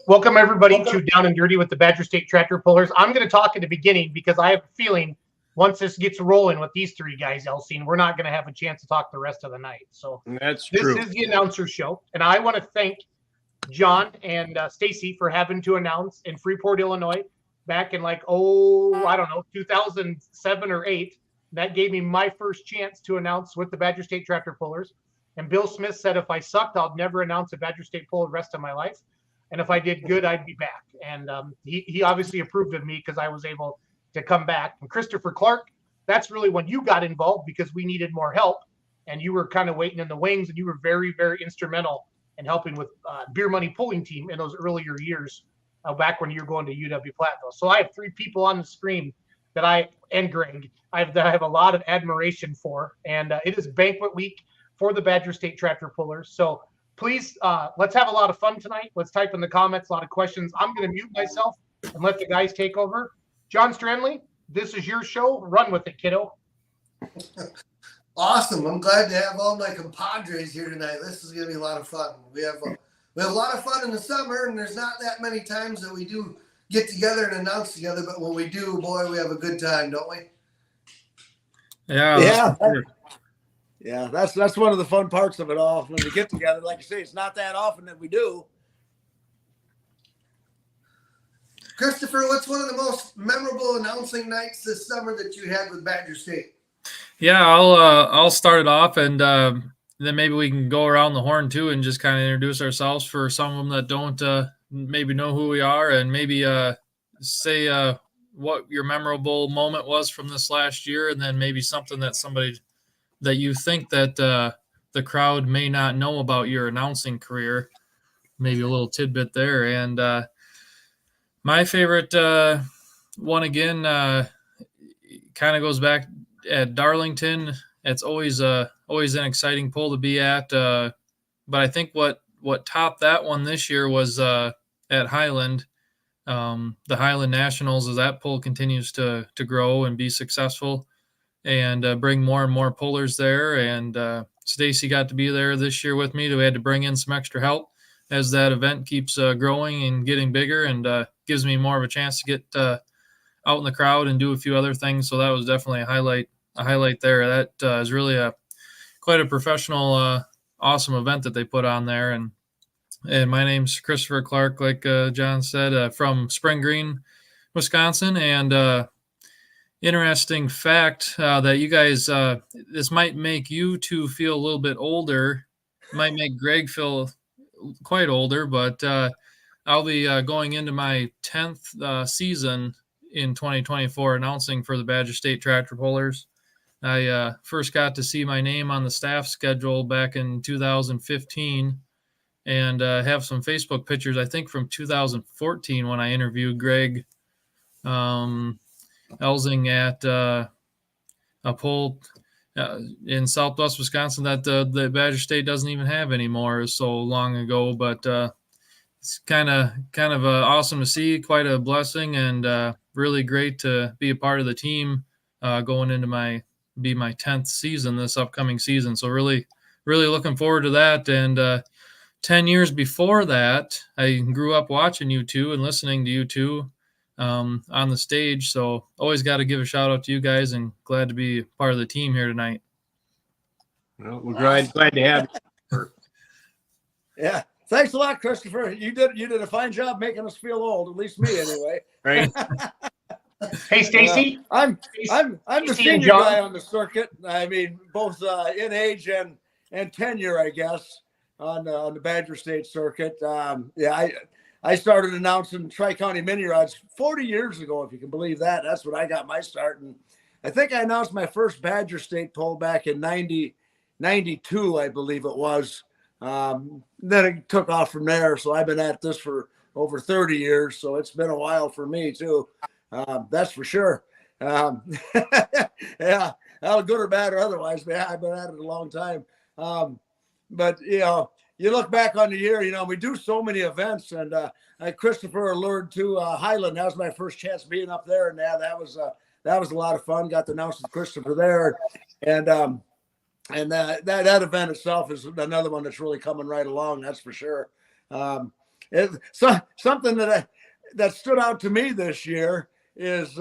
Welcome, everybody, to Down and Dirty with the Badger State Tractor Pullers. I'm going to talk at the beginning because I have a feeling once this gets rolling with these three guys, Elsine, we're not going to have a chance to talk the rest of the night. So that's true. This is the announcer show, and I want to thank John and Stacy for having to announce in Freeport, Illinois, back in 2007 or 8. That gave me my first chance to announce with the Badger State Tractor Pullers. And Bill Smith said if I sucked, I'll never announce a Badger State Puller the rest of my life. And if I did good, I'd be back. And he obviously approved of me because I was able to come back. And Christopher Clark, that's really when you got involved because we needed more help. And you were kind of waiting in the wings, and you were very, very instrumental in helping with Beer Money Pulling Team in those earlier years, back when you were going to UW-Platteville. So I have three people on the screen and Greg, I have a lot of admiration for. And it is banquet week for the Badger State Tractor Pullers. So please, let's have a lot of fun tonight. Let's type in the comments, a lot of questions. I'm going to mute myself and let the guys take over. John Strandley, this is your show. Run with it, kiddo. Awesome. I'm glad to have all my compadres here tonight. This is going to be a lot of fun. We have a lot of fun in the summer, and there's not that many times that we do get together and announce together. But when we do, boy, we have a good time, don't we? Yeah. Yeah, that's one of the fun parts of it all. When we get together, like you say, it's not that often that we do. Christopher, what's one of the most memorable announcing nights this summer that you had with Badger State? Yeah, I'll start it off, and then maybe we can go around the horn too and just kind of introduce ourselves for some of them that don't maybe know who we are, and maybe say what your memorable moment was from this last year, and then maybe something that somebody that you think that the crowd may not know about your announcing career, maybe a little tidbit there. And my favorite one, again, kind of goes back at Darlington. It's always an exciting pull to be at. But I think what topped that one this year was at Highland, the Highland Nationals, as that pull continues to grow and be successful and bring more and more pullers there. And Stacy got to be there this year with me. We had to bring in some extra help as that event keeps growing and getting bigger, and gives me more of a chance to get out in the crowd and do a few other things. So that was definitely a highlight there. That is really quite a professional, awesome event that they put on there. And my name's Christopher Clark, like John said, from Spring Green, Wisconsin. And interesting fact that you guys, this might make you two feel a little bit older, might make Greg feel quite older, but I'll be going into my 10th season in 2024 announcing for the Badger State Tractor Pullers. I first got to see my name on the staff schedule back in 2015, and have some Facebook pictures, I think from 2014 when I interviewed Greg Elsing at a pull in Southwest Wisconsin that the Badger State doesn't even have anymore. It was so long ago, but it's kind of awesome to see, quite a blessing, and really great to be a part of the team going into my 10th season this upcoming season. So really looking forward to that. And 10 years before that, I grew up watching you two and listening to you two on the stage. So always got to give a shout out to you guys, and glad to be part of the team here tonight. Well, we're glad to have you. Yeah. Thanks a lot, Christopher. You did a fine job making us feel old, at least me anyway. Right. Hey, Stacy. I'm the senior guy on the circuit. I mean, both in age and tenure, I guess, on the Badger State circuit. I started announcing Tri-County Mini Rods 40 years ago, if you can believe that. That's when I got my start. And I think I announced my first Badger State pull back in 92, I believe it was. Then it took off from there. So I've been at this for over 30 years. So it's been a while for me too. That's for sure. Yeah, good or bad or otherwise, man, I've been at it a long time. But you look back on the year, we do so many events, and Christopher allured to Highland. That was my first chance being up there, and that was a lot of fun. Got to announce with Christopher there, and that event itself is another one that's really coming right along. That's for sure. something that stood out to me this year is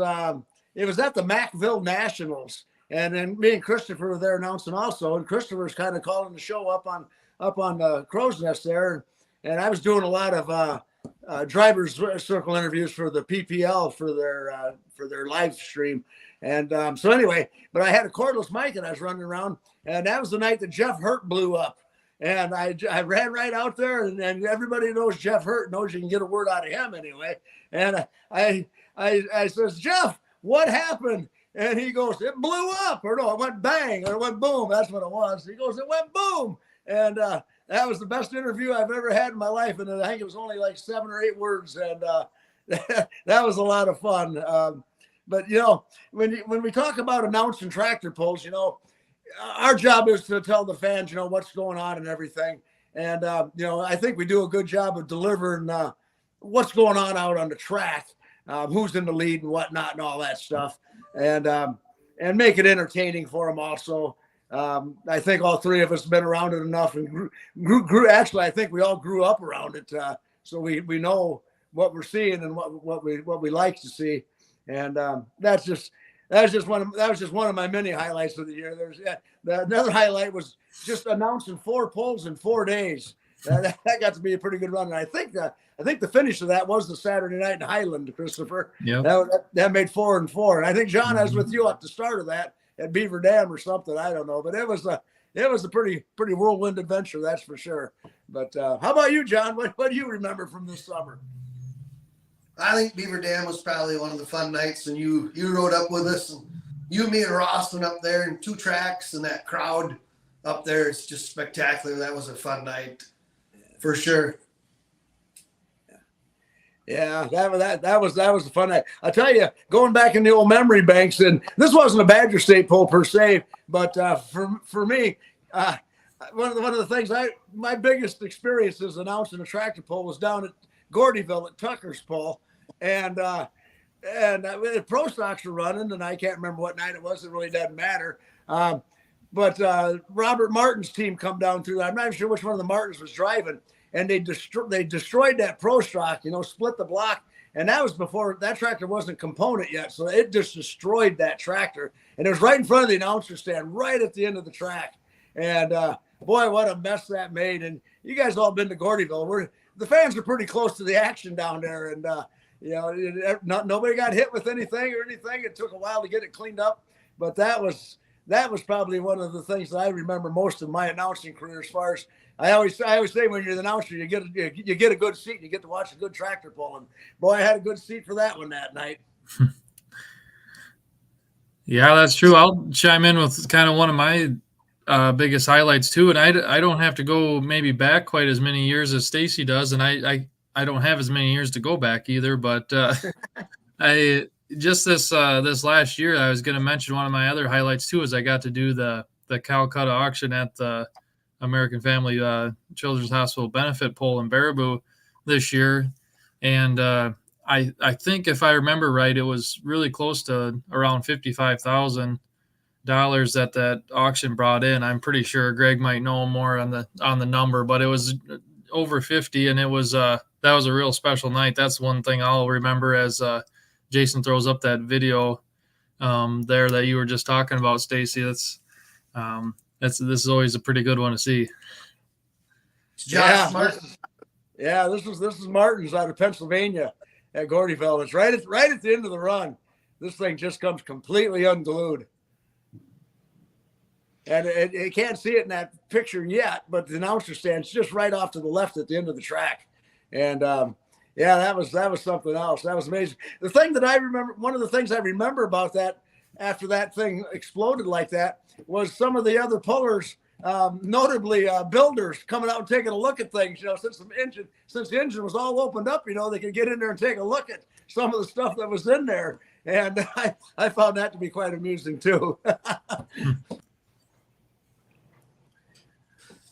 it was at the Macville Nationals, and then me and Christopher were there announcing also, and Christopher's kind of calling the show up on the Crow's Nest there, and I was doing a lot of drivers circle interviews for the PPL for their live stream, and so anyway, but I had a cordless mic and I was running around, and that was the night that Jeff Hurt blew up. And I ran right out there, and everybody knows Jeff Hurt knows you can get a word out of him anyway. And I says, Jeff, what happened? And he goes, it blew up, or no, it went bang, or it went boom. That's what it was. He goes, it went boom. And that was the best interview I've ever had in my life. And I think it was only like 7 or 8 words. And that was a lot of fun. But, you know, when we talk about announcing tractor pulls, you know, our job is to tell the fans, you know, what's going on and everything. And, you know, I think we do a good job of delivering what's going on out on the track, who's in the lead and whatnot and all that stuff. And make it entertaining for them also. I think all 3 of us have been around it enough and grew. Actually, I think we all grew up around it. So we know what we're seeing and what we like to see. And that was just one of my many highlights of the year. Another highlight was just announcing 4 pulls in 4 days. That got to be a pretty good run. And I think the finish of that was the Saturday night in Highland, Christopher. Yeah. That made 4 and 4. And I think John, I was with you at the start of that at Beaver Dam or something. I don't know, but it was a pretty whirlwind adventure, that's for sure. But how about you, John? What do you remember from this summer? I think Beaver Dam was probably one of the fun nights, and you rode up with us, and you, me, and Ross went up there in 2 tracks, and that crowd up there is just spectacular. That was a fun night, for sure. Yeah, that was a fun night. I tell you, going back in the old memory banks, and this wasn't a Badger State pull per se, but for me, one of the things my biggest experiences announcing a tractor pull was down at Gordyville at Tucker's pull, and pro stocks were running, and I can't remember what night it was. It really doesn't matter. But Robert Martin's team come down through. I'm not sure which one of the Martins was driving, and they destroyed that pro stock. You know, split the block, and that was before that tractor wasn't component yet, so it just destroyed that tractor, and it was right in front of the announcer stand, right at the end of the track. And boy, what a mess that made! And you guys all been to Gordyville. The fans are pretty close to the action down there, and you know, nobody got hit with anything or anything. It took a while to get it cleaned up, but that was probably one of the things that I remember most of my announcing career. As far as I always say, when you're the announcer, you get a good seat, and you get to watch a good tractor pull. And boy, I had a good seat for that one that night. Yeah, that's true. I'll chime in with kind of one of my biggest highlights too, and I don't have to go maybe back quite as many years as Stacy does, and I don't have as many years to go back either. But I just this last year, I was going to mention one of my other highlights too, is I got to do the Calcutta auction at the American Family Children's Hospital benefit pull in Baraboo this year, and I think if I remember right, it was really close to around $55,000 that auction brought in. I'm pretty sure Greg might know more on the number, but it was over 50, and it was that was a real special night. That's one thing I'll remember as Jason throws up that video there that you were just talking about, Stacy. This is always a pretty good one to see. This is Martin's out of Pennsylvania at Gordyville. It's right at the end of the run. This thing just comes completely unglued. And it can't see it in that picture yet, but the announcer stand's just right off to the left at the end of the track. And that was something else. That was amazing. The thing that I remember, one of the things I remember about that after that thing exploded like that, was some of the other pullers, notably builders, coming out and taking a look at things. You know, since the engine was all opened up, you know, they could get in there and take a look at some of the stuff that was in there. And I found that to be quite amusing too. A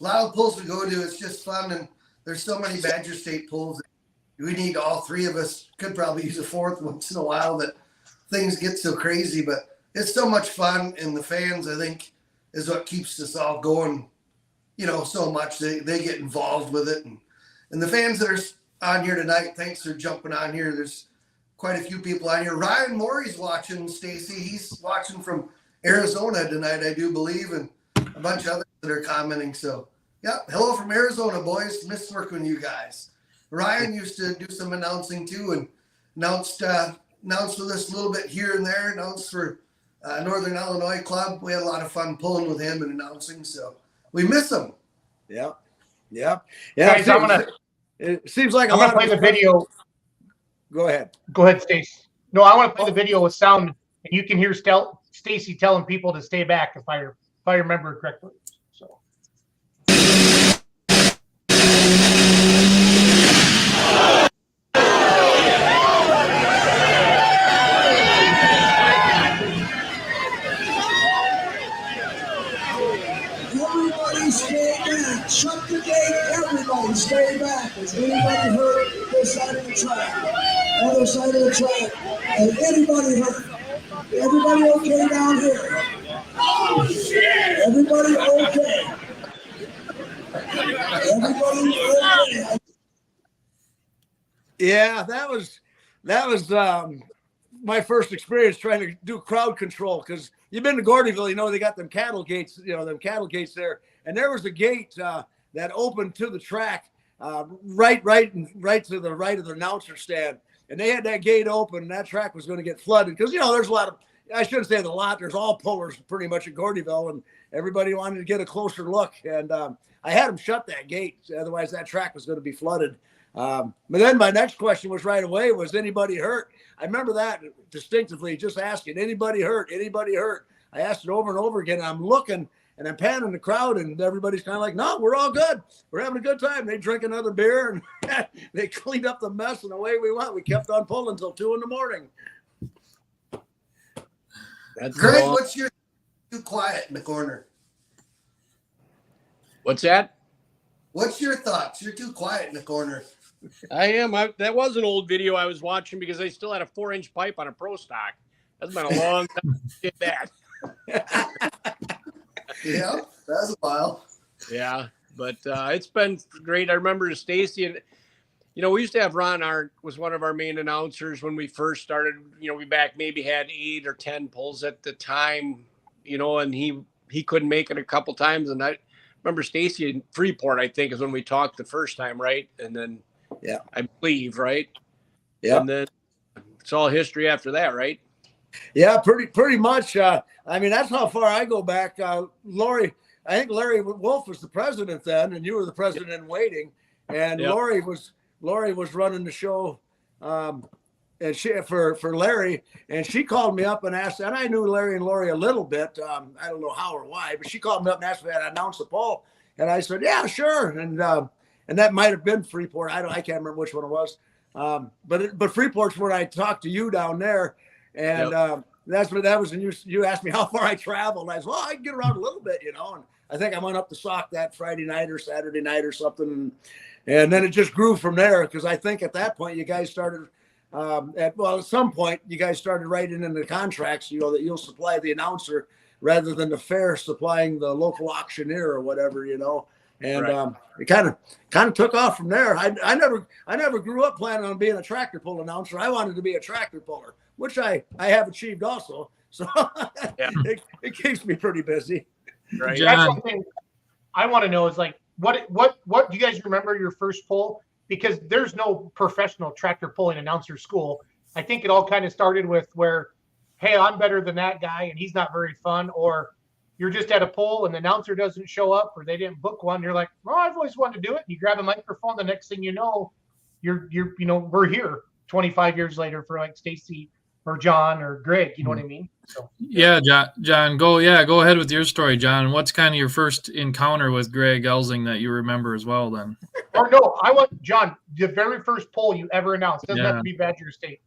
lot of pulls we go to, it's just fun, and there's so many Badger State pulls. We need all 3 of us. Could probably use a 4th once in a while, that things get so crazy, but it's so much fun, and the fans, I think, is what keeps us all going, you know, so much. They get involved with it, and the fans that are on here tonight. Thanks for jumping on here. There's quite a few people on here. Ryan Morey's watching, Stacy. He's watching from Arizona tonight, I do believe, and a bunch of others that are commenting. So, yeah, hello from Arizona, boys. Miss working with you guys. Ryan used to do some announcing too, and announced with us a little bit here and there. Announced for Northern Illinois Club. We had a lot of fun pulling with him and announcing. So we miss him. Yeah. Yeah. Guys, It seems like I'm gonna play the video. Go ahead. Go ahead, Stacy. No, I want to play the video with sound, and you can hear Stacy telling people to stay back if I remember correctly. So. Everybody stay back. Shut the gate. Everybody stay back. Is anybody hurt this side of the track? Other side of the track. Is anybody hurt? Everybody okay down here? Oh, shit! Everybody okay? Everybody okay? Yeah, that was my first experience trying to do crowd control, because you've been to Gordyville, you know, they got them cattle gates, them cattle gates there. And there was a gate that opened to the track right to the right of the announcer stand. And they had that gate open, and that track was going to get flooded because, there's a lot of, I shouldn't say a lot, there's all pullers pretty much at Gordyville, and everybody wanted to get a closer look. And I had them shut that gate, otherwise that track was going to be flooded. But then my next question was right away, was anybody hurt? I remember that distinctively, just asking, anybody hurt? Anybody hurt? I asked it over and over again. And I'm looking and I'm panning the crowd, and everybody's kind of like, no, we're all good. We're having a good time. They drink another beer, and they cleaned up the mess, and away we went. We kept on pulling until 2 a.m. That's Greg, what's your too quiet in the corner? What's that? What's your thoughts? You're too quiet in the corner. I am. That was an old video I was watching because I still had a 4-inch pipe on a Pro Stock. That's been a long time since I did that. Yeah, that's a while. Yeah, but it's been great. I remember Stacy, and we used to have Ron Arndt was one of our main announcers when we first started. We maybe had 8 or 10 pulls at the time. And he couldn't make it a couple times, and I remember Stacy in Freeport, I think, is when we talked the first time, right? And then, yeah, I believe, right? Yeah. And then it's all history after that, right? Yeah, pretty much. That's how far I go back. Lori, I think Larry Wolf was the president then, and you were the president in waiting. And Yep. Lori was running the show, and she for Larry, and she called me up and asked, and I knew Larry and Lori a little bit. I don't know how or why, but she called me up and asked me to announce the poll, and I said, yeah, sure. And that might have been Freeport. I can't remember which one it was. But Freeport's where I talked to you down there. And Yep. that was when you asked me how far I traveled. And I said, well, I can get around a little bit, and I think I went up to Sauk that Friday night or Saturday night or something. And then it just grew from there, because I think at that point you guys started at some point you guys started writing in the contracts, that you'll supply the announcer rather than the fair supplying the local auctioneer or whatever, And Right. it kind of took off from there. I never grew up planning on being a tractor pull announcer. I wanted to be a tractor puller, which I have achieved also. So Yeah. it keeps me pretty busy. Right. John. That's something I want to know is what do you guys remember your first pull? Because there's no professional tractor pulling announcer school. I think it all kind of started with where, hey, I'm better than that guy and he's not very fun, or you're just at a pull and the announcer doesn't show up, or they didn't book one. You're like, well, I've always wanted to do it. You grab a microphone. The next thing you know, we're here 25 years later for like Stacy or John or Greg. You know what I mean? So Yeah, John, go ahead with your story, John. What's kind of your first encounter with Greg Elsing that you remember as well then? or no, I want John, the very first poll you ever announced. Doesn't have Yeah. to be Badger State.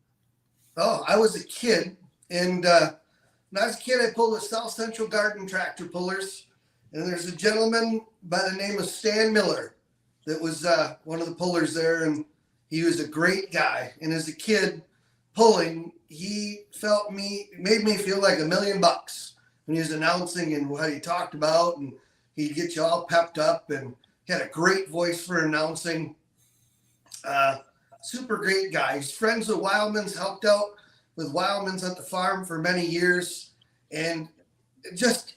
Oh, I was a kid, and when I was a kid, I pulled with South Central Garden tractor pullers, and there's a gentleman by the name of Stan Miller that was one of the pullers there, and he was a great guy. And as a kid pulling, he made me feel like $1 million when he was announcing and what he talked about, and he'd get you all pepped up, and he had a great voice for announcing. Super great guy. He's friends with Wildman's, helped out with Wildman's at the farm for many years. And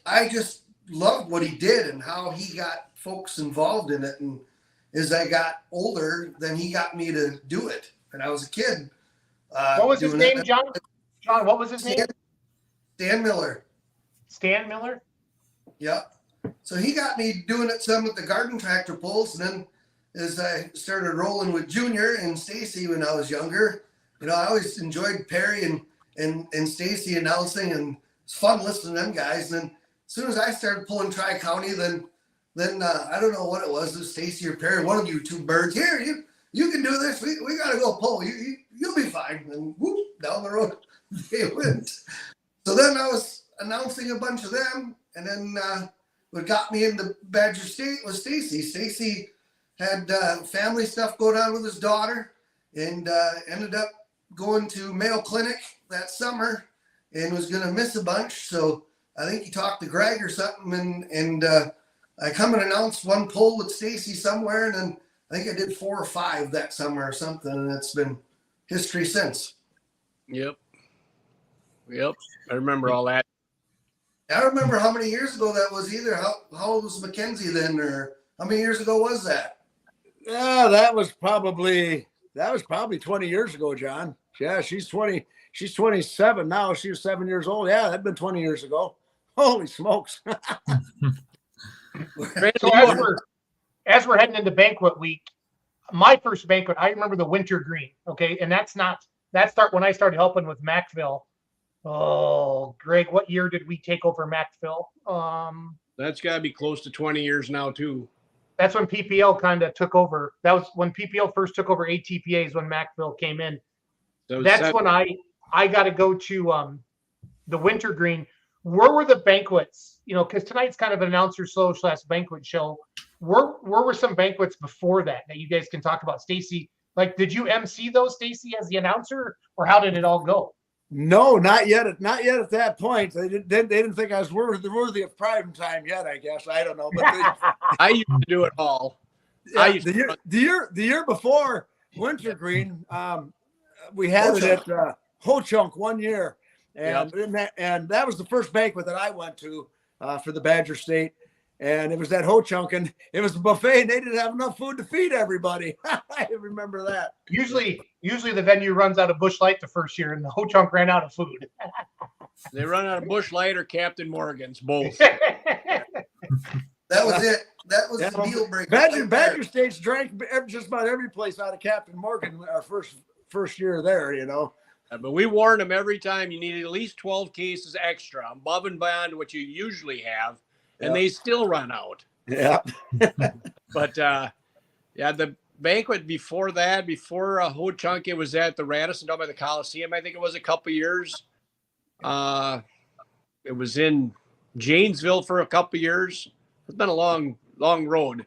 I just loved what he did and how he got folks involved in it. And as I got older, then he got me to do it. And I was a kid. What was his name, John? John, what was his name? Stan Miller. Stan Miller? Yep. So he got me doing it some with the garden tractor pulls. And then as I started rolling with Junior and Stacy when I was younger, you know, I always enjoyed Perry and Stacy announcing, and it's fun listening to them guys. And then as soon as I started pulling Tri-County, then I don't know what it was Stacy or Perry, one of you two birds, here, you can do this. We got to go pull. You'll be fine. And whoop, down the road they went. So then I was announcing a bunch of them, and then what got me into Badger State was Stacy. Stacy had family stuff going on with his daughter, and ended up going to Mayo Clinic that summer and was going to miss a bunch. So I think he talked to Greg or something, and I come and announced one pull with Stacy somewhere, and then I think I did 4 or 5 that summer or something, and it's been history since. Yep. I remember all that. I don't remember how many years ago that was either. How old was Mackenzie then, or how many years ago was that? Yeah, that was probably 20 years ago, John. Yeah, she's 27 now. She was 7 years old. Yeah, that'd been 20 years ago. Holy smokes. So as we're heading into banquet week, my first banquet, I remember the Winter Green. Okay. And when I started helping with Macville. Oh, Greg, what year did we take over Macville? That's got to be close to 20 years now, too. That's when PPL kind of took over. That was when PPL first took over ATPAs, when Macville came in. So that's when I got to go to the Winter Green. Where were the banquets? You know, because tonight's kind of an announcer show / banquet show. Where were some banquets before that you guys can talk about? Stacy, like, did you MC those, Stacy, as the announcer, or how did it all go? No, not yet. Not yet at that point. They didn't think I was worthy of prime time yet, I guess. I don't know. But I used to do it all. the year before Winter Green, we had it at Ho-Chunk one year. And that was the first banquet that I went to for the Badger State. And it was at Ho-Chunk, and it was a buffet, and they didn't have enough food to feed everybody. I remember that. Usually the venue runs out of Busch Light the first year, and the Ho-Chunk ran out of food. They run out of Busch Light or Captain Morgan's, both. That was it. That was the deal breaker. Badger State's drank just about every place out of Captain Morgan our first year there, you know. But we warned them every time you needed at least 12 cases extra above and beyond what you usually have. And they still run out. Yeah. But the banquet before that, before Ho-Chunk, it was at the Radisson down by the Coliseum. I think it was a couple years. It was in Janesville for a couple years. It's been a long road,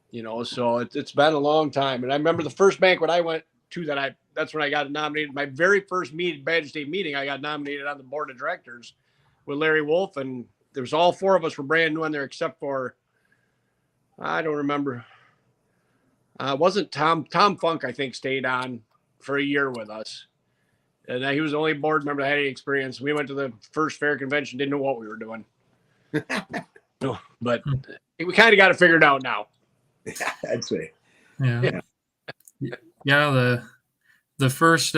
you know. So it's been a long time. And I remember the first banquet I went to that's when I got nominated. My very first Badger State meeting, I got nominated on the board of directors with Larry Wolf, and there was all 4 of us were brand new on there, except for, I don't remember. Wasn't Tom Funk, I think, stayed on for a year with us. And he was the only board member that had any experience. We went to the first fair convention, didn't know what we were doing. No, but we kind of got it figured out now. I'd say. Yeah. The first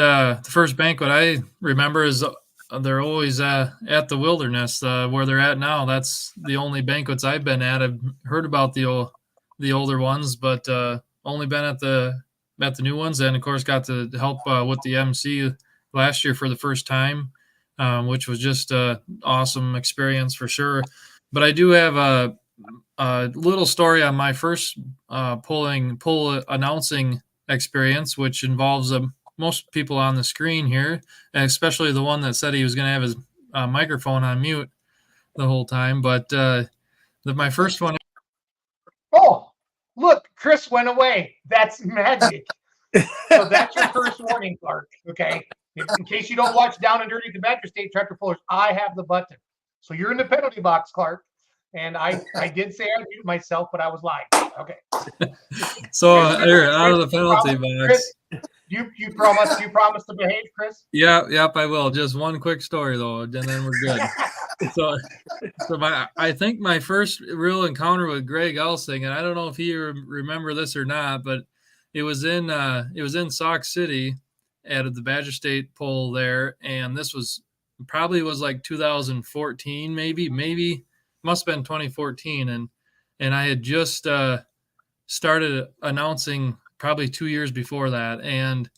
banquet I remember is they're always at the Wilderness where they're at now. That's the only banquets I've been at. I've heard about the older ones, but only been at the new ones, and of course got to help with the MC last year for the first time, which was just an awesome experience for sure. But I do have a little story on my first pull announcing experience, which involves most people on the screen here, and especially the one that said he was going to have his microphone on mute the whole time. But my first one. Oh, look, Chris went away. That's magic. So that's your first warning, Clark. Okay. In case you don't watch Down and Dirty to Badger State Tractor Pullers, I have the button. So you're in the penalty box, Clark. And I did say I muted myself, but I was lying. Okay. So here, out of the penalty box. You promise to behave, Chris? Yep, I will. Just one quick story though, and then we're good. so I think my first real encounter with Greg Elsing, and I don't know if you remember this or not, but it was in Sauk City at the Badger State Pole there, and this was probably like 2014, maybe must have been 2014, and I had just started announcing probably 2 years before that, and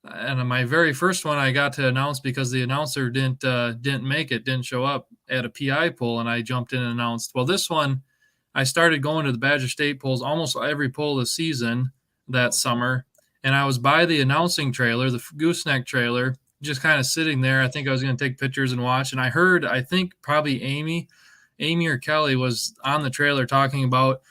my very first one I got to announce because the announcer didn't show up at a PI poll, and I jumped in and announced. Well, this one I started going to the Badger State polls almost every poll this season that summer, and I was by the announcing trailer, the gooseneck trailer, just kind of sitting there. I think I was going to take pictures and watch, and I heard, I think probably Amy or Kelly was on the trailer talking about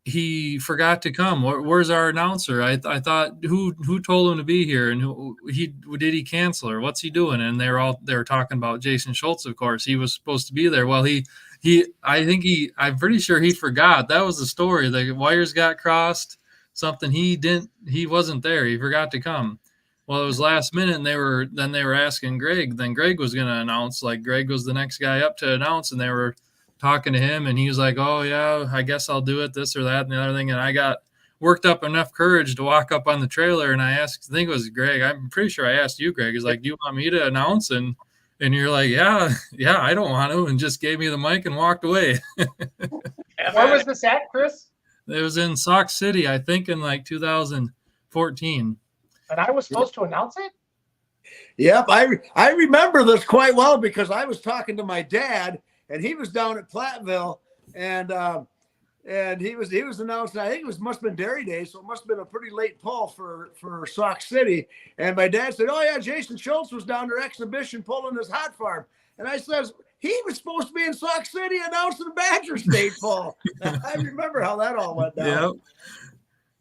he forgot to come. Where's our announcer? I thought who told him to be here, and did he cancel or what's he doing? And they were talking about Jason Schultz, of course. He was supposed to be there. Well, I'm pretty sure he forgot. That was the story. The wires got crossed. Something he wasn't there. He forgot to come. Well, it was last minute, and they were asking Greg. Then Greg was going to announce. Like Greg was the next guy up to announce, and they were talking to him, and he was like, "Oh yeah, I guess I'll do it, this or that and the other thing." And I got worked up enough courage to walk up on the trailer, and I asked, I think it was Greg. I'm pretty sure I asked you, Greg. He's like, "Do you want me to announce?" And you're like, "Yeah, I don't want to," and just gave me the mic and walked away. Where was this at, Chris? It was in Sauk City, I think, in like 2014. And I was supposed to announce it? Yep, I remember this quite well because I was talking to my dad, and he was down at Platteville, and he was announcing. I think it must have been Dairy Day, so it must have been a pretty late pull for Sauk City. And my dad said, "Oh yeah, Jason Schultz was down there exhibition pulling his hot farm." And I says, "He was supposed to be in Sauk City announcing the Badger State pull." I remember how that all went down. Yep.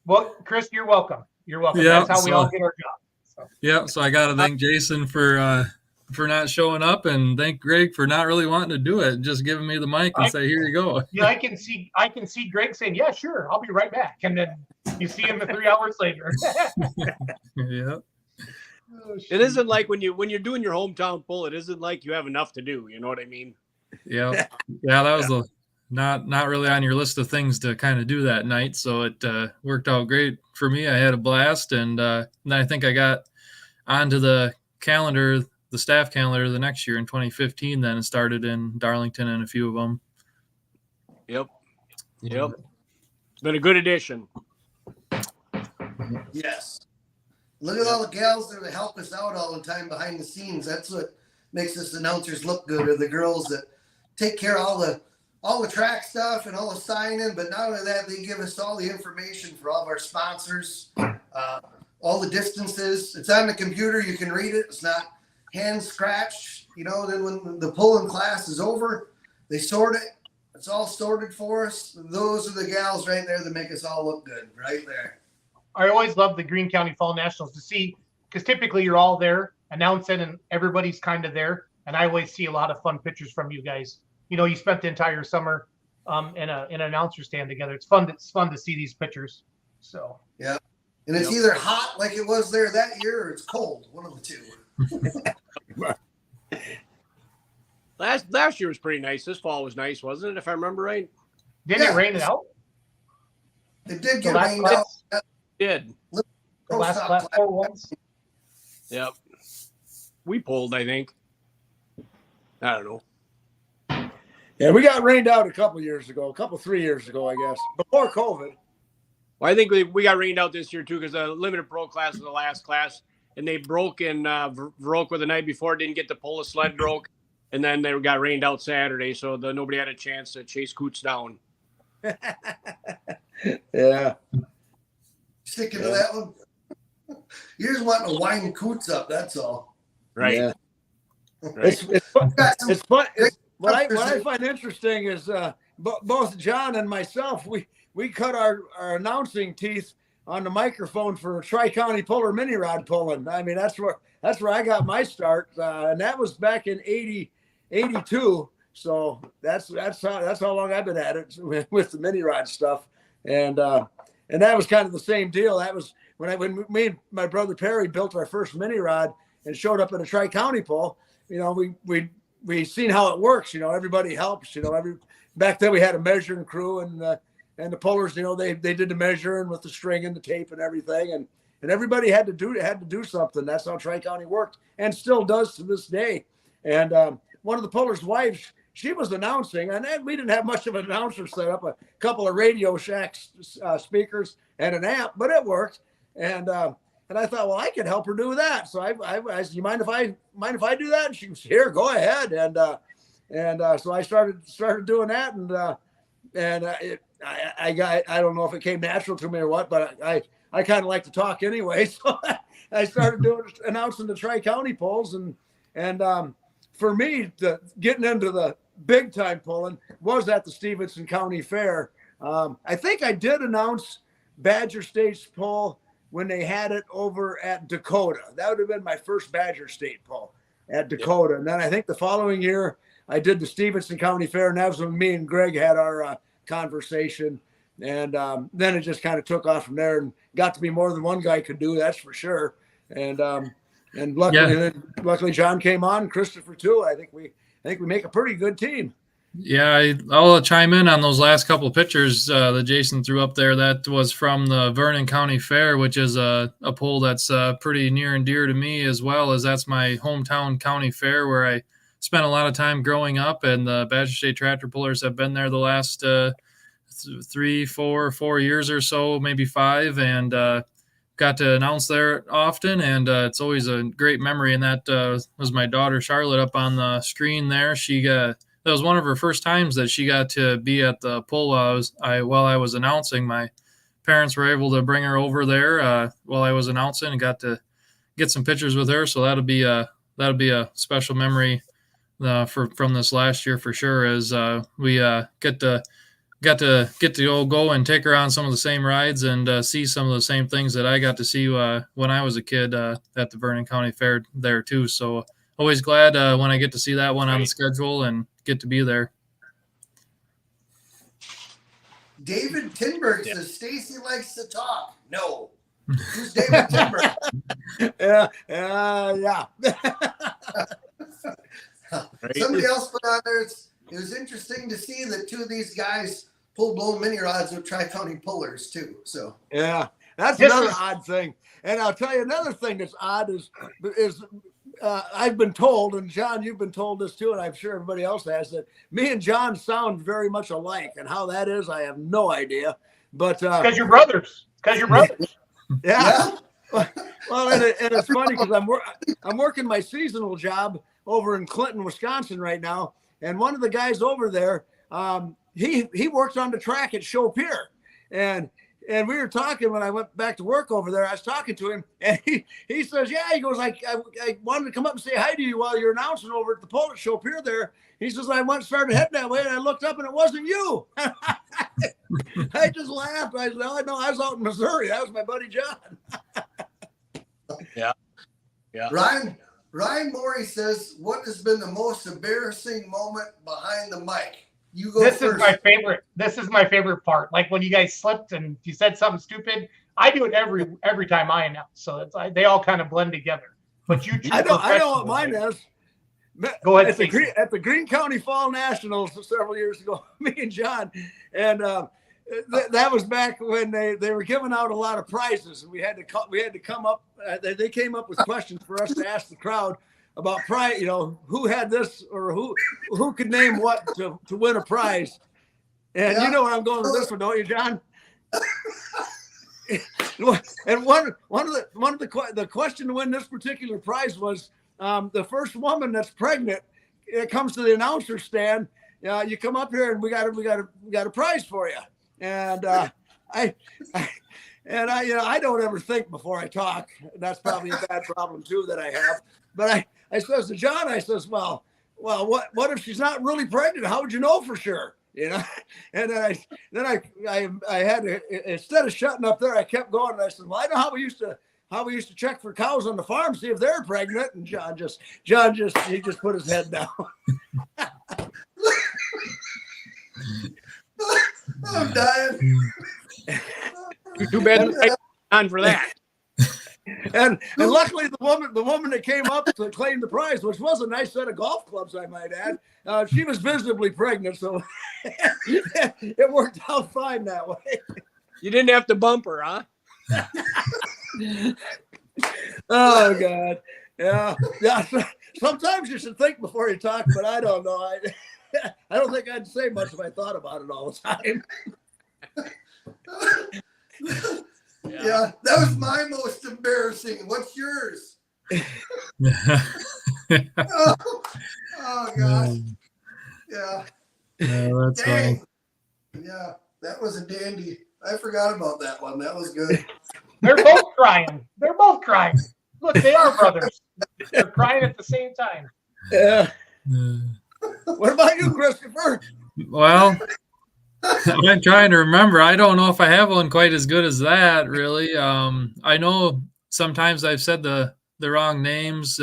Well, Chris, you're welcome. You're welcome. Yep, That's how we all get our job. So. Yeah, so I got to thank Jason for not showing up, and thank Greg for not really wanting to do it, just giving me the mic and say, "Here you go." Yeah, I can see Greg saying, "Yeah, sure, I'll be right back," and then you see him 3 hours later. Yeah. Oh, It isn't like when you're doing your hometown pull, it isn't like you have enough to do. You know what I mean? Yeah. That was not really on your list of things to kind of do that night. So it worked out great for me. I had a blast, and then I think I got onto the calendar, the staff calendar, the next year in 2015. Then and started in Darlington and a few of them. Yep. It's been a good addition. Yes. Look at all the gals there that help us out all the time behind the scenes. That's what makes us announcers look good, are the girls that take care of all the track stuff and all the signing. But not only that, they give us all the information for all of our sponsors, all the distances. It's on the computer. You can read it. It's not hand scratched. Then when the pulling class is over, they sort it. It's all sorted for us. Those are the gals right there that make us all look good right there. I always love the Greene County Fall Nationals to see, because typically you're all there announcing and everybody's kind of there. And I always see a lot of fun pictures from you guys. You spent the entire summer in an announcer stand together. It's fun to see these pictures. So yeah, and it's either hot like it was there that year, or it's cold. One of the two. Last year was pretty nice. This fall was nice, wasn't it? If I remember right. Didn't it rain it out? It did get The last rained class? out. Did. The last 4 ones? Yep. We pulled, I think. I don't know. Yeah, we got rained out a couple 3 years ago, I guess, before COVID. Well, I think we got rained out this year too, because the limited pro class was the last class, and they broke in Viroqua the night before. Didn't get to pull, the sled broke, and then they got rained out Saturday, so nobody had a chance to chase Coots down. Yeah. Sticking to that one. You're just wanting to wind Coots up. That's all. Right. Yeah. Right. It's fun. What I find interesting is both John and myself, we cut our announcing teeth on the microphone for Tri-County Puller mini rod pulling. I mean, that's where I got my start, and that was back in 82. So that's how long I've been at it with the mini rod stuff. And that was kind of the same deal. That was when me and my brother Perry built our first mini rod and showed up at a Tri-County pull. You know, we seen how it works. You know, everybody helps. You know, back then we had a measuring crew, and the pullers, you know, they did the measuring with the string and the tape and everything, and everybody had to do something. That's how Tri-County worked, and still does to this day. And one of the pullers' wives, she was announcing, and we didn't have much of an announcer set up, a couple of Radio Shack speakers and an amp, but it worked. And I thought, well, I could help her do that. So I said, you mind if I do that? And she was, here, go ahead. And so I started doing that. I don't know if it came natural to me or what, but I kind of like to talk anyway. So I started announcing the Tri-County polls. And for me, getting into the big time pulling was at the Stevenson County Fair. I think I did announce Badger State's pull when they had it over at Dakota. That would have been my first Badger State pull at Dakota. And then I think the following year I did the Stevenson County Fair, and that was when me and Greg had our conversation. And then it just kind of took off from there and got to be more than one guy could do, that's for sure. And luckily John came on, Christopher too. I think we make a pretty good team. Yeah, I'll chime in on those last couple of pictures that Jason threw up there. That was from the Vernon County Fair, which is a poll that's pretty near and dear to me, as well as that's my hometown county fair where I spent a lot of time growing up, and the Badger State Tractor Pullers have been there the last 4 years or so, maybe 5, and got to announce there often, and it's always a great memory. And that was my daughter Charlotte up on the screen there. That was one of her first times that she got to be at the pull while I was announcing. My parents were able to bring her over there while I was announcing, and got to get some pictures with her. So that'll be a special memory from this last year for sure. As we got to go and take her on some of the same rides and see some of the same things that I got to see when I was a kid at the Vernon County Fair there too. So always glad when I get to see that one on the schedule and get to be there. David Tinberg says Stacy likes to talk. No. Who's David Tinberg? Yeah. Somebody else put on there. It was interesting to see that 2 of these guys pulled blown mini rods with Tri-County pullers too. So yeah, that's another odd thing. And I'll tell you another thing that's odd is I've been told, and John, you've been told this too, and I'm sure everybody else has, that me and John sound very much alike. And how that is, I have no idea. But because you're brothers. Yeah. Well, and it's funny because I'm working my seasonal job over in Clinton, Wisconsin right now, and one of the guys over there, he works on the track at Show Pier, and we were talking when I went back to work over there. I was talking to him, and he says, yeah, he goes, I wanted to come up and say hi to you while you're announcing over at the Polish Show Pier there. He says, I started heading that way, and I looked up, and it wasn't you. I just laughed. I said, no, I was out in Missouri. That was my buddy John. Yeah. Ryan Morey says, what has been the most embarrassing moment behind the mic? You go This first. is my favorite. This is my favorite part. Like when you guys slipped and you said something stupid. I do it every time I announce. So it's like they all kind of blend together. But you, I know what mine is. Go ahead. At the Greene County Fall Nationals several years ago, me and John, and that was back when they were giving out a lot of prizes, and we had to come up. They came up with questions for us to ask the crowd about prize. You know, who had this or who could name what to win a prize. And you know where I'm going with this one, don't you, John? And one of the question to win this particular prize was the first woman that's pregnant. It comes to the announcer stand. You come up here and we got a prize for you. And I don't ever think before I talk. That's probably a bad problem too that I have. But I says to John, I says, well, what if she's not really pregnant? How would you know for sure? You know? And then I had to, instead of shutting up there, I kept going, and I said, well, I know how we used to check for cows on the farm, see if they're pregnant. And John just put his head down. I'm dying. Too bad on for that. And luckily the woman that came up to claim the prize, which was a nice set of golf clubs, I might add, she was visibly pregnant, so it worked out fine that way. You didn't have to bump her, huh? Oh God, yeah. Sometimes you should think before you talk, but I don't know. I don't think I'd say much if I thought about it all the time. Yeah, that was my most embarrassing. What's yours? Oh gosh. Yeah. That's Dang. fine. Yeah, that was a dandy. I forgot about that one. That was good. They're both crying. They're both crying. Look, they are brothers. They're crying at the same time. Yeah. What about you, Christopher? Well, I'm trying to remember. I don't know if I have one quite as good as that, really. I know sometimes I've said the wrong names,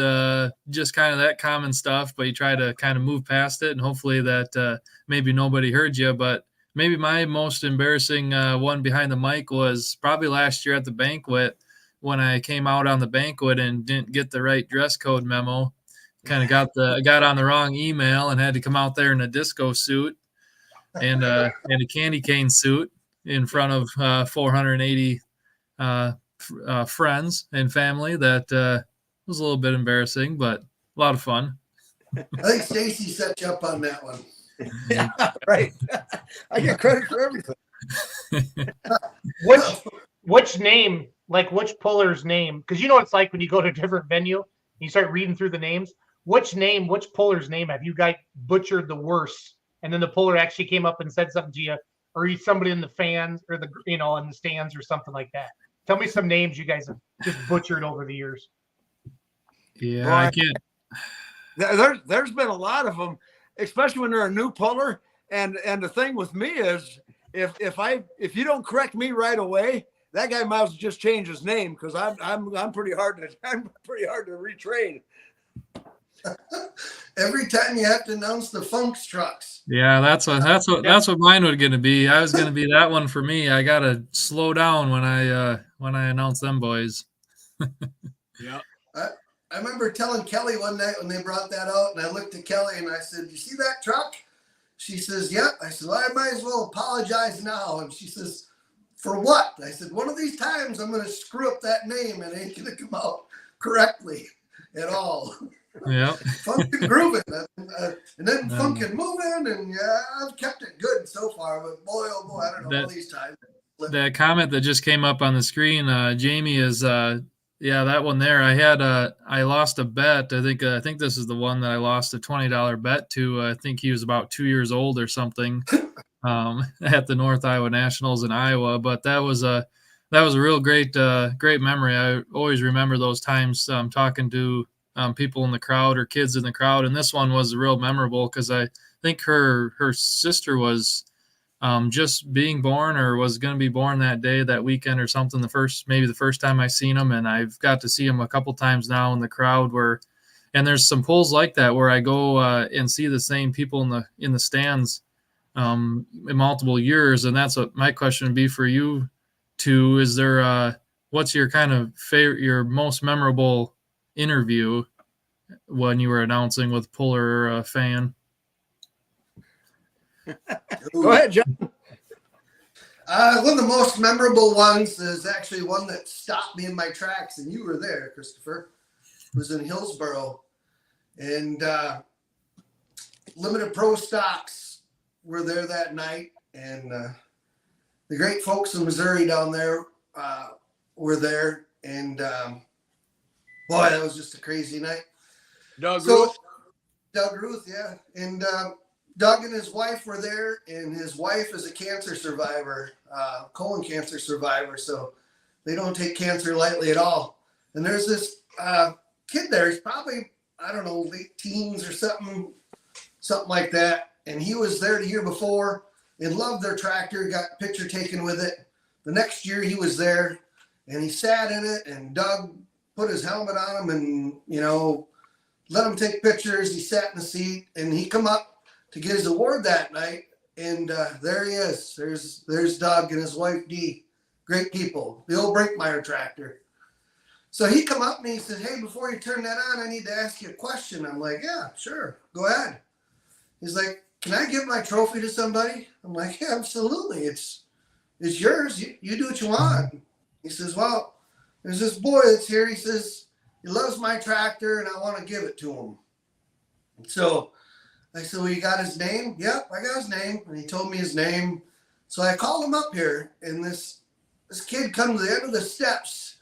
just kind of that common stuff, but you try to kind of move past it, and hopefully that maybe nobody heard you. But maybe my most embarrassing one behind the mic was probably last year at the banquet when I came out on the banquet and didn't get the right dress code memo. Kind of got on the wrong email and had to come out there in a disco suit and a candy cane suit in front of 480 friends and family. That was a little bit embarrassing, but a lot of fun. I think Stacy set you up on that one. Yeah, right. I get credit for everything. Which name, like which puller's name? Because you know what it's like when you go to a different venue and you start reading through the names. Which puller's name have you guys butchered the worst? And then the puller actually came up and said something to you, or somebody in the fans or in the stands or something like that. Tell me some names you guys have just butchered over the years. Yeah, Well, I can't. There's been a lot of them, especially when they're a new puller. And the thing with me is, if you don't correct me right away, that guy might as well just change his name, because I'm pretty hard to retrain. Every time you have to announce the Funks trucks. Yeah, that's what mine was going to be. I was going to be that one for me. I got to slow down when I announce them boys. Yeah. I remember telling Kelly one night when they brought that out, and I looked at Kelly and I said, "You see that truck?" She says, "Yep." I said, "Well, I might as well apologize now." And she says, "For what?" I said, "One of these times I'm going to screw up that name and it ain't going to come out correctly at all." Yeah. Funkin' grooving, and then funkin' moving, and yeah, I've kept it good so far. But boy, oh boy, I don't know all these times. That comment that just came up on the screen, Jamie, is that one there. I lost a bet. I think this is the one that I lost a $20 bet to. I think he was about 2 years old or something, at the North Iowa Nationals in Iowa. But that was a real great memory. I always remember those times talking to people in the crowd or kids in the crowd, and this one was real memorable because I think her sister was just being born or was going to be born that day, that weekend or something. Maybe the first time I seen him, and I've got to see him a couple times now in the crowd and there's some pulls like that where I go and see the same people in the stands in multiple years. And that's what my question would be for you two. Is there what's your kind of favorite, your most memorable interview when you were announcing with puller or a fan? Go ahead, John. One of the most memorable ones is actually one that stopped me in my tracks, and you were there, Christopher. It was in Hillsboro, and Limited Pro Stocks were there that night, and the great folks in Missouri down there were there, and boy, that was just a crazy night. Doug Ruth, yeah, and Doug and his wife were there, and his wife is a cancer survivor, colon cancer survivor, so they don't take cancer lightly at all. And there's this kid there. He's probably, I don't know, late teens or something like that. And he was there the year before and loved their tractor, got a picture taken with it. The next year he was there, and he sat in it, and Doug put his helmet on him and, let him take pictures. He sat in the seat, and he come up to get his award that night, And there he is. There's Doug and his wife Dee. Great people. The old Brinkmeyer tractor. So he come up and he said, "Hey, before you turn that on, I need to ask you a question." I'm like, "Yeah, sure. Go ahead." He's like, "Can I give my trophy to somebody?" I'm like, "Yeah, absolutely. It's yours. You do what you want." He says, "Well, there's this boy that's here." He says, "He loves my tractor and I want to give it to him." So I said, "Well, you got his name?" "Yep, I got his name." And he told me his name. So I called him up here, and this kid comes to the end of the steps.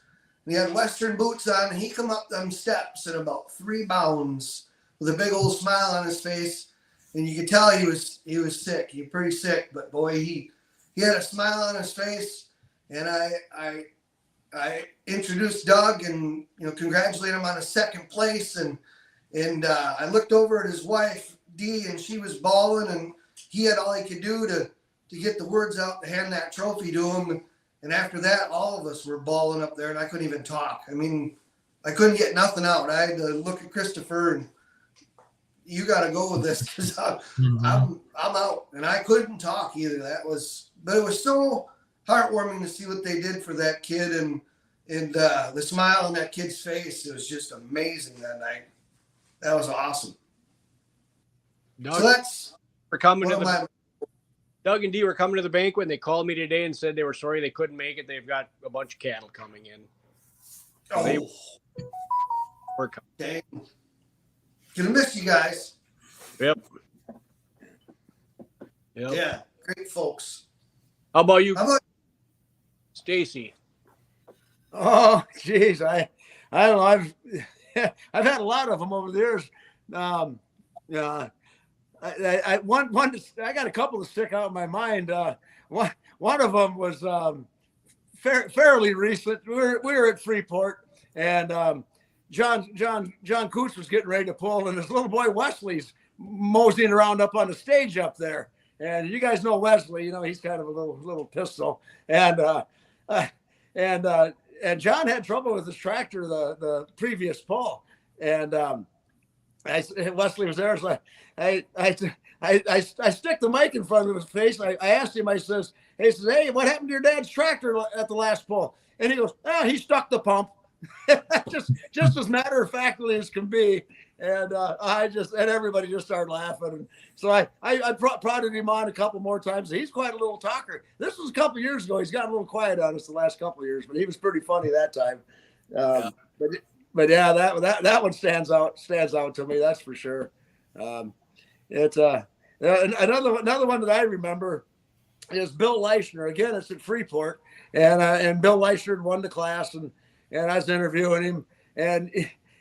And he had Western boots on, and he come up them steps in about 3 bounds with a big old smile on his face. And you could tell he was sick. He was pretty sick, but boy, he had a smile on his face. And I introduced Doug and congratulated him on a second place. And I looked over at his wife Dee, and she was bawling, and he had all he could do to get the words out to hand that trophy to him. And after that, all of us were bawling up there, and I couldn't even talk. I mean, I couldn't get nothing out. I had to look at Christopher and, "You got to go with this because I'm out," and I couldn't talk either. But it was so heartwarming to see what they did for that kid, and the smile on that kid's face. It was just amazing that night. That was awesome. Doug, So that's we're coming one to of the my. Doug and Dee were coming to the banquet, and they called me today and said they were sorry they couldn't make it. They've got a bunch of cattle coming in. Oh, They were coming. dang. Gonna miss you guys. Yep. Yeah, great folks. How about you, How about Stacy? Oh, geez, I don't know. I've had a lot of them over the years. Yeah, I got a couple that stick out in my mind. One of them was fairly recent. We were at Freeport, and John Coots was getting ready to pull, and his little boy Wesley's moseying around up on the stage up there. And you guys know Wesley, he's kind of a little pistol, and John had trouble with his tractor the previous pull, and Wesley was there. So I stick the mic in front of his face. I asked him. I says, "Hey, what happened to your dad's tractor at the last pull?" And he goes, "He stuck the pump." just as matter of factly as can be. And everybody just started laughing. And so I prodded him on a couple more times. He's quite a little talker. This was a couple years ago. He's gotten a little quiet on us the last couple of years, but he was pretty funny that time. But yeah, that one stands out to me. That's for sure. It's another one that I remember is Bill Leishner. Again, it's at Freeport, and Bill Leishner won the class, and I was interviewing him, and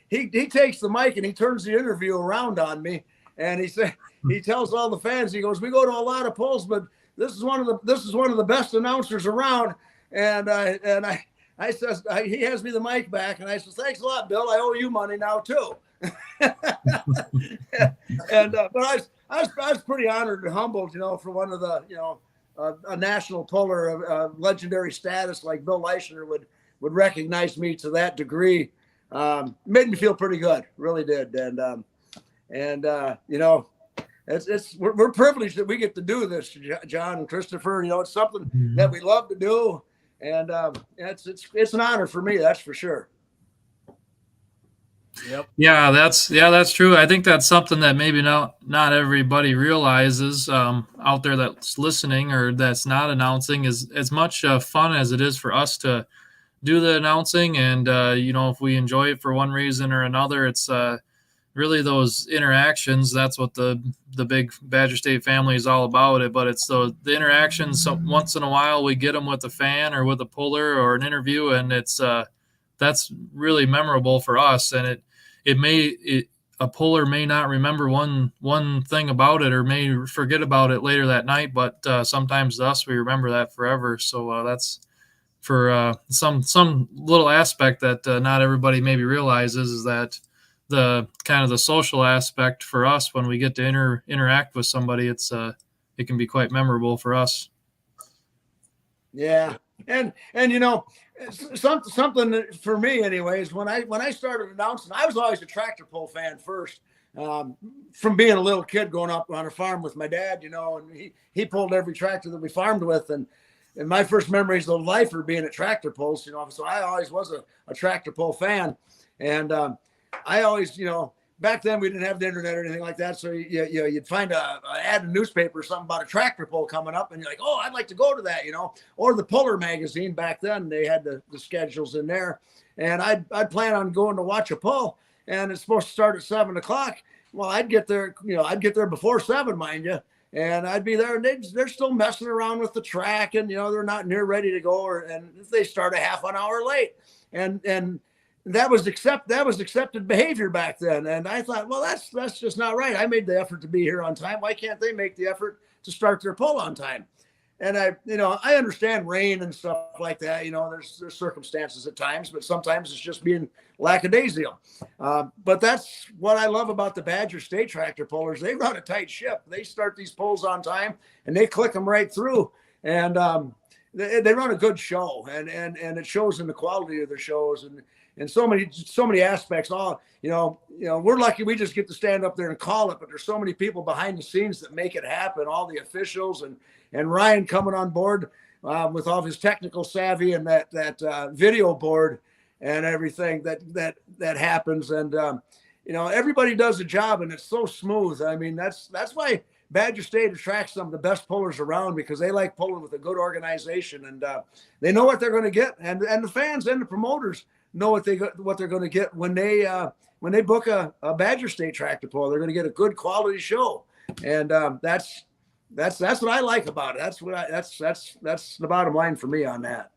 he takes the mic and he turns the interview around on me, and he tells all the fans, he goes, "We go to a lot of polls, but this is one of the best announcers around." And I says, he hands me the mic back, and I says, "Thanks a lot, Bill. I owe you money now too." But I was pretty honored and humbled, for one of the a national puller of legendary status like Bill Leishner would recognize me to that degree. Made me feel pretty good, really did. We're privileged that we get to do this, John and Christopher. It's something that we love to do, and it's an honor for me, that's for sure. Yep. Yeah, that's true. I think that's something that maybe not everybody realizes out there that's listening or that's not announcing is as much fun as it is for us to do the announcing. And, if we enjoy it for one reason or another, it's really those interactions. That's what the big Badger State family is all about. It, but it's the interactions. So once in a while we get them with a fan or with a puller or an interview, and it's that's really memorable for us. And a puller may not remember one thing about it or may forget about it later that night, but sometimes to us we remember that forever. So that's for some little aspect that not everybody maybe realizes, is that the kind of the social aspect for us when we get to interact with somebody, it can be quite memorable for us. Yeah. And something that, for me anyways, when I started announcing, I was always a tractor pull fan first. from being a little kid growing up on a farm with my dad, you know, and he pulled every tractor that we farmed with. And my first memories of life are being at tractor pulls, you know, so I always was a tractor pull fan. And I always, you know, back then we didn't have the internet or anything like that. So you'd find an ad in a newspaper or something about a tractor pull coming up and you're like, oh, I'd like to go to that, you know, or the Puller magazine back then, they had the schedules in there. And I'd plan on going to watch a pull, and it's supposed to start at 7:00. Well, I'd get there, you know, I'd get there before 7, mind you. And I'd be there, and they're still messing around with the track, and, you know, they're not near ready to go, and they start a half an hour late. And that was accepted behavior back then. And I thought, well, that's just not right. I made the effort to be here on time. Why can't they make the effort to start their pull on time? And I understand rain and stuff like that. You know, there's circumstances at times, but sometimes it's just being lackadaisical. But that's what I love about the Badger State tractor pullers. They run a tight ship. They start these pulls on time and they click them right through. And they run a good show, and it shows in the quality of their shows and so many aspects. All you know, we're lucky we just get to stand up there and call it, but there's so many people behind the scenes that make it happen. All the officials and Ryan coming on board with all his technical savvy and that video board and everything that happens. And you know, everybody does a job, and it's so smooth. I mean, that's why Badger State attracts some of the best pullers around, because they like pulling with a good organization, and they know what they're going to get, and the fans and the promoters know what they're going to get when they book a Badger State tractor pull. They're going to get a good quality show, and that's what I like about it. That's the bottom line for me on that.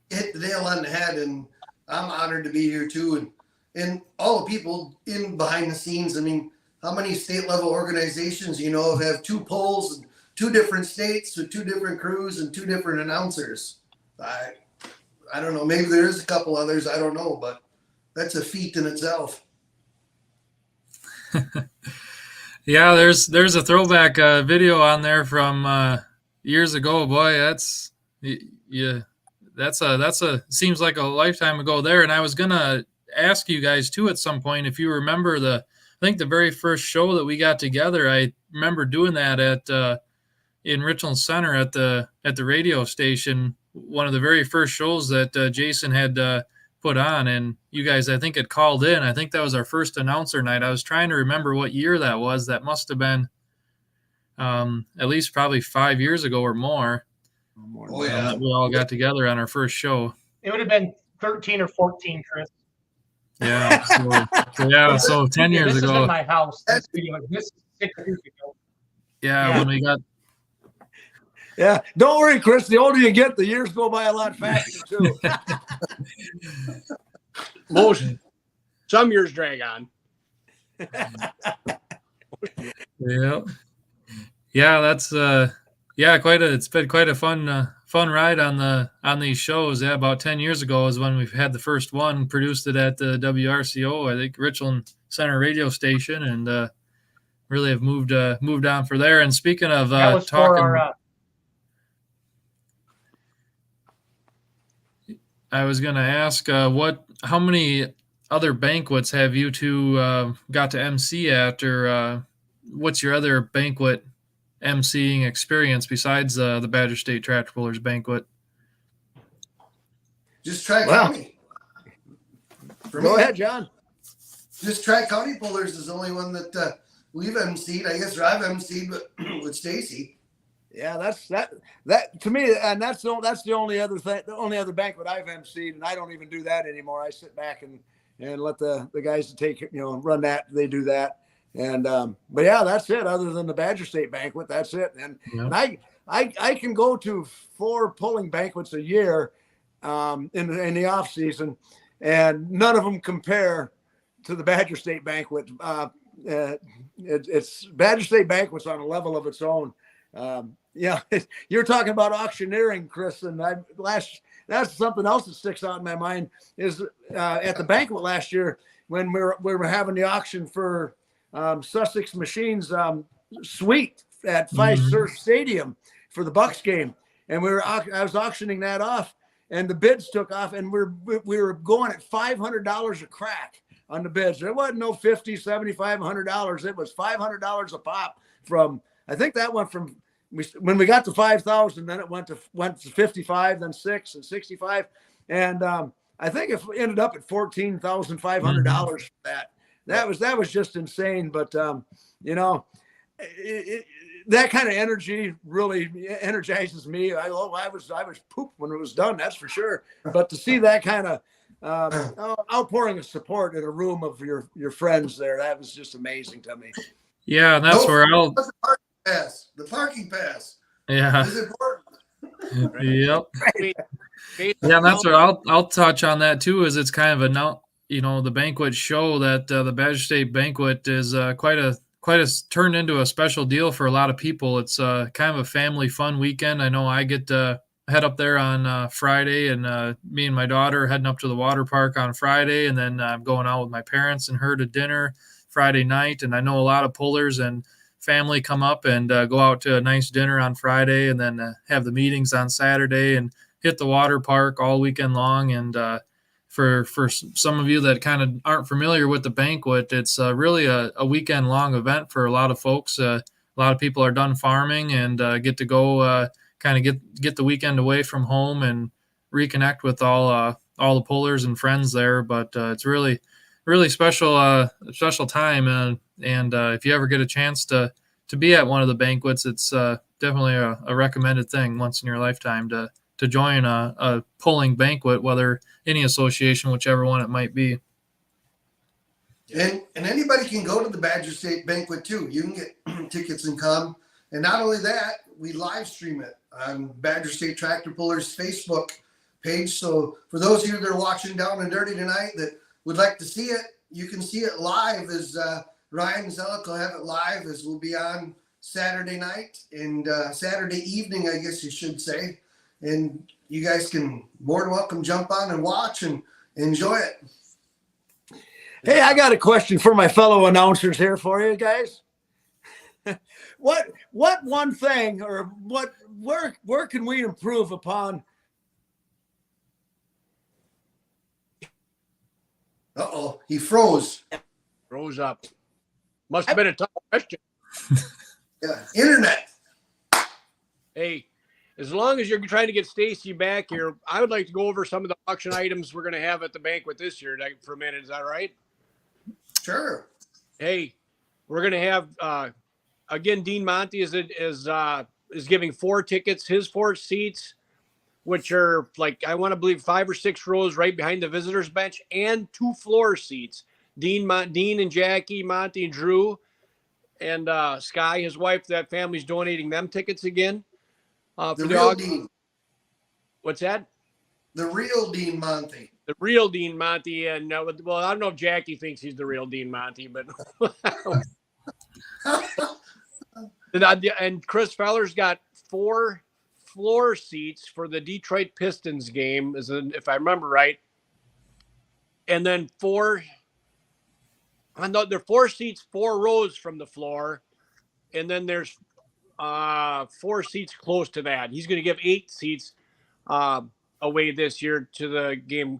Hit the nail on the head, and I'm honored to be here too, and all the people in behind the scenes. I mean, how many state level organizations you know have 2 polls in 2 different states with 2 different crews and 2 different announcers? I don't know. Maybe there is a couple others. I don't know, but that's a feat in itself. Yeah, there's a throwback video on there from years ago. Boy, that's seems like a lifetime ago there. And I was gonna ask you guys too at some point if you remember I think the very first show that we got together. I remember doing that at in Richland Center at the radio station. One of the very first shows that Jason had put on, and you guys, I think, had called in. I think that was our first announcer night. I was trying to remember what year that was. That must have been at least probably 5 years ago or more. Oh yeah, we all got together on our first show. It would have been 13 or 14, Chris. Yeah. So 10 years this ago. This is in my house. This video. This is 6 years ago. Yeah, when we got. Yeah, don't worry, Chris. The older you get, the years go by a lot faster too. Some years drag on. Yeah, that's it's been quite a fun ride on these shows. Yeah, about 10 years ago is when we've had the first one, produced it at the WRCO, I think Richland Center radio station, and really have moved on for there. And speaking of talking, I was going to ask how many other banquets have you two got to MC at, or what's your other banquet MCing experience besides the Badger State Tractor Pullers banquet? Just Tri-County. Go ahead, John. Just Tri-County Pullers is the only one that we've MC'd. I guess I've MC'd with Stacy. Yeah, that to me, and that's the only other thing, the only other banquet I've MC'd, and I don't even do that anymore. I sit back and let the guys that run that, they do that. And but yeah, that's it. Other than the Badger State banquet, that's it. And, and I can go to 4 pulling banquets a year in the off season, and none of them compare to the Badger State banquet. It's Badger State banquet's on a level of its own. Yeah, you're talking about auctioneering, Chris, and that's something else that sticks out in my mind is at the banquet last year when we were having the auction for Sussex Machines suite at Fiserv Stadium for the Bucks game, and I was auctioning that off, and the bids took off, and we were going at $500 a crack on the bids. There wasn't no $50, $75, $100. It was $500 a pop from, I think that went from, when we got to 5,000, then it went to 55, then 6 and 65. And I think it ended up at $14,500 for that. That was just insane. But, you know, that kind of energy really energizes me. I was pooped when it was done. That's for sure. But to see that kind of outpouring of support in a room of your friends there, that was just amazing to me. Yeah, and that's where I'll. The parking pass. Yeah. Is important. Yep. Yeah, and that's where I'll touch on that too. Is it's kind of the banquet show that the Badger State Banquet is quite a turned into a special deal for a lot of people. It's kind of a family fun weekend. I know I get to head up there on Friday, and me and my daughter heading up to the water park on Friday, and then I'm going out with my parents and her to dinner Friday night. And I know a lot of pullers and family come up and go out to a nice dinner on Friday, and then have the meetings on Saturday and hit the water park all weekend long. And for some of you that kind of aren't familiar with the banquet, it's really a weekend long event for a lot of folks. A lot of people are done farming and get to go kind of get the weekend away from home and reconnect with all the pullers and friends there. But it's really special time. And if you ever get a chance to be at one of the banquets, it's definitely a recommended thing once in your lifetime to join a pulling banquet, whether any association, whichever one it might be. And anybody can go to the Badger State Banquet too. You can get tickets and come. And not only that, we live stream it on Badger State Tractor Pullers Facebook page. So for those of you that are watching Down and Dirty tonight that would like to see it, you can see it live as Ryan Zellick will have it live as we'll be on Saturday night and Saturday evening, I guess you should say. And you guys can more than welcome jump on and watch and enjoy it. Hey, I got a question for my fellow announcers here for you guys. What one thing or where can we improve upon? Uh-oh, he froze. Rose up. Must have been a tough question. Yeah, internet. Hey, as long as you're trying to get Stacy back here, I would like to go over some of the auction items we're going to have at the banquet this year for a minute. Is that right? Sure. Hey, we're going to have again. Dean Monty is giving 4 tickets. His 4 seats, which are like I want to believe 5 or 6 rows right behind the visitors bench, and 2 floor seats. Dean and Jackie, Monty and Drew, and Sky, his wife. That family's donating them tickets again. The real Dean. What's that? The real Dean Monty. The real Dean Monty. And well, I don't know if Jackie thinks he's the real Dean Monty, but and Chris Feller's got 4 floor seats for the Detroit Pistons game, if I remember right. And then 4 seats, 4 rows from the floor, and then there's 4 seats close to that. He's going to give 8 seats away this year to the game,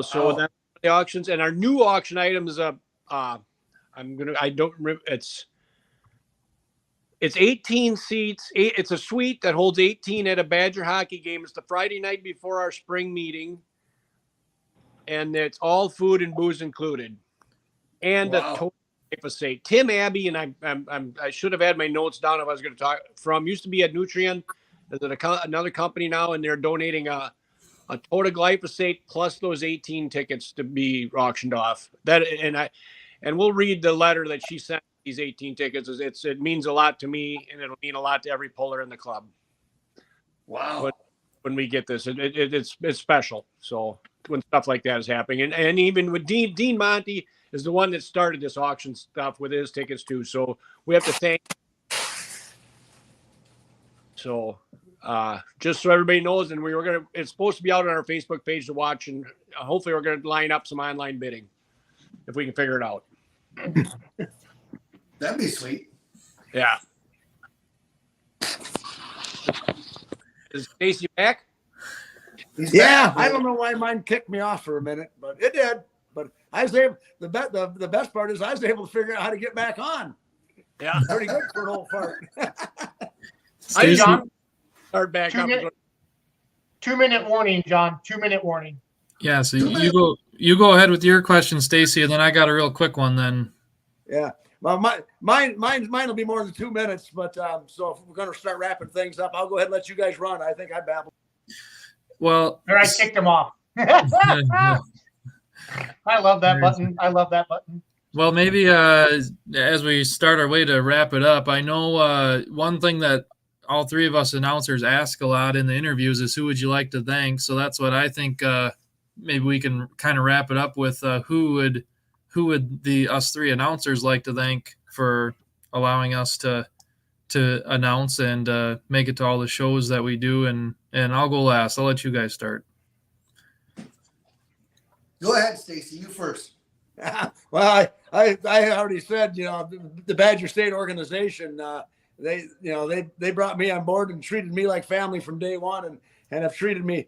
so that's the auctions. And our new auction item is it's 18 seats. It's a suite that holds 18 at a Badger hockey game. It's the Friday night before our spring meeting, and it's all food and booze included, and a total glyphosate. Tim Abbey, and I should have had my notes down if I was going to talk from. Used to be at Nutrien, another company now, and they're donating a total glyphosate plus those 18 tickets to be auctioned off. And we'll read the letter that she sent. These 18 tickets, it means a lot to me, and it'll mean a lot to every puller in the club. Wow! When we get this, it's special. So when stuff like that is happening, and even with Dean Monty is the one that started this auction stuff with his tickets too. So we have to thank. So just so everybody knows, and it's supposed to be out on our Facebook page to watch, and hopefully we're gonna line up some online bidding if we can figure it out. That'd be sweet. Yeah. Is Stacy back? He's Yeah, back. I don't know why mine kicked me off for a minute, but it did. But I was able. The best part is I was able to figure out how to get back on. Yeah. Pretty good for an old fart. Hey, Stacy, John, Start back 2 up. minute, 2 minute warning, John. 2 minute warning. yeah, so you go ahead with your question, Stacy, and then I got a real quick one then. Yeah. Well, mine will be more than 2 minutes. But so if we're going to start wrapping things up, I'll go ahead and let you guys run. I think I babbled. Well, Or I kicked him off. I love that button. I love that button. well, maybe as we start our way to wrap it up, I know one thing that all three of us announcers ask a lot in the interviews is who would you like to thank? So that's what I think maybe we can kind of wrap it up with who would the us three announcers like to thank for allowing us to announce and make it to all the shows that we do, and I'll go last. I'll let you guys start. Go ahead, Stacy. You first. Well, I already said, the Badger State organization, they brought me on board and treated me like family from day one, and have treated me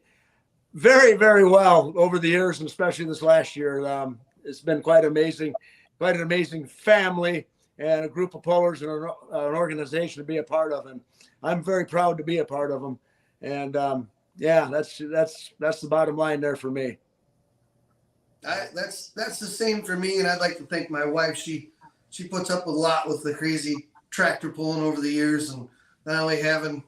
very, very well over the years, and especially this last year. It's been quite amazing, quite an amazing family and a group of pullers and an organization to be a part of, and I'm very proud to be a part of them. And that's the bottom line there for me. That's the same for me, and I'd like to thank my wife. She puts up a lot with the crazy tractor pulling over the years, and not only having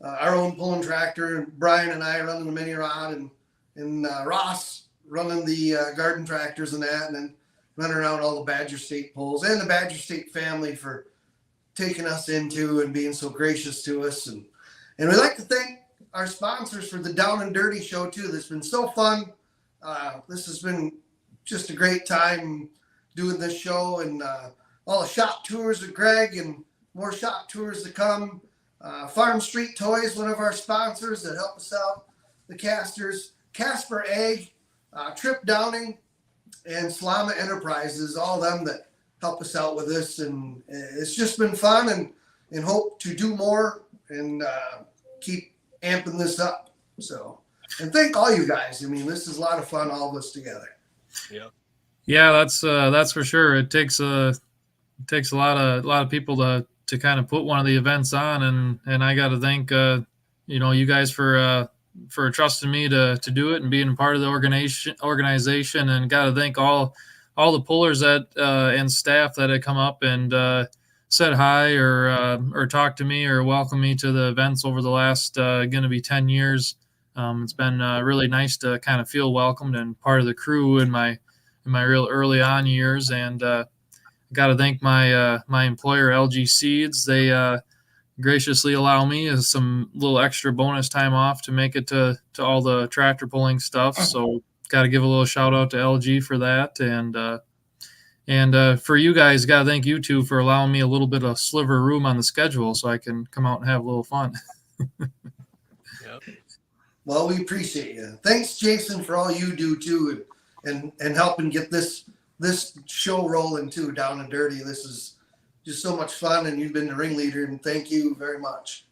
our own pulling tractor, and Brian and I running the mini rod, and Ross running the garden tractors and that, and then running around all the Badger State pulls, and the Badger State family for taking us into and being so gracious to us. And we'd like to thank our sponsors for the Down and Dirty show too. This has been so fun. This has been just a great time doing this show, and all the shop tours with Greg, and more shop tours to come. Farm Street Toys, one of our sponsors that help us out. The Casters, Casper Egg, Trip Downing, and Slama Enterprises, all them that help us out with this. And it's just been fun, and hope to do more and keep amping this up. So, and thank all you guys. I mean, this is a lot of fun, all of us together. Yeah, that's for sure. It takes a lot of people to kind of put one of the events on, and I got to thank you guys for trusting me to do it and being a part of the organization, and got to thank all the pullers that and staff that had come up and said hi or talked to me or welcomed me to the events over the last going to be 10 years. It's been really nice to kind of feel welcomed and part of the crew in my real early on years. And got to thank my employer, LG Seeds. They graciously allow me some little extra bonus time off to make it to all the tractor pulling stuff. So got to give a little shout out to LG for that. And for you guys, got to thank you two for allowing me a little bit of sliver room on the schedule so I can come out and have a little fun. Well, we appreciate you. Thanks, Jason, for all you do too, and helping get this show rolling too, Down and Dirty. This is just so much fun, and you've been the ringleader, and thank you very much.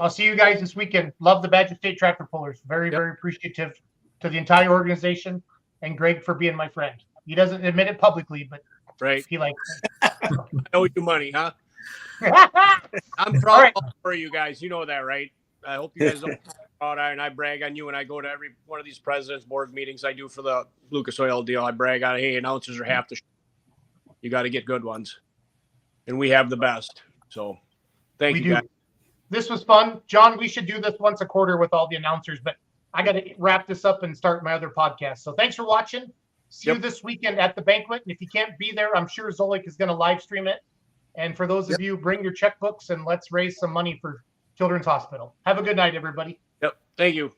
I'll see you guys this weekend. Love the Badger State Tractor Pullers. Very, very appreciative to the entire organization, and Greg for being my friend. He doesn't admit it publicly, but Right. he likes I owe you money, huh? it. I'm proud for you guys. You know that, right? I hope you guys don't proud. And I brag on you, and I go to every one of these presidents board meetings I do for the Lucas Oil deal. I brag on, hey, announcers are half the show. You got to get good ones, and we have the best. So thank We you do. guys. This was fun. John, we should do this once a quarter with all the announcers, but I got to wrap this up and start my other podcast. So thanks for watching. See you this weekend at the banquet. And if you can't be there, I'm sure Zolik is going to live stream it. And for those of you, bring your checkbooks and let's raise some money for Children's Hospital. Have a good night, everybody. Yep. Thank you.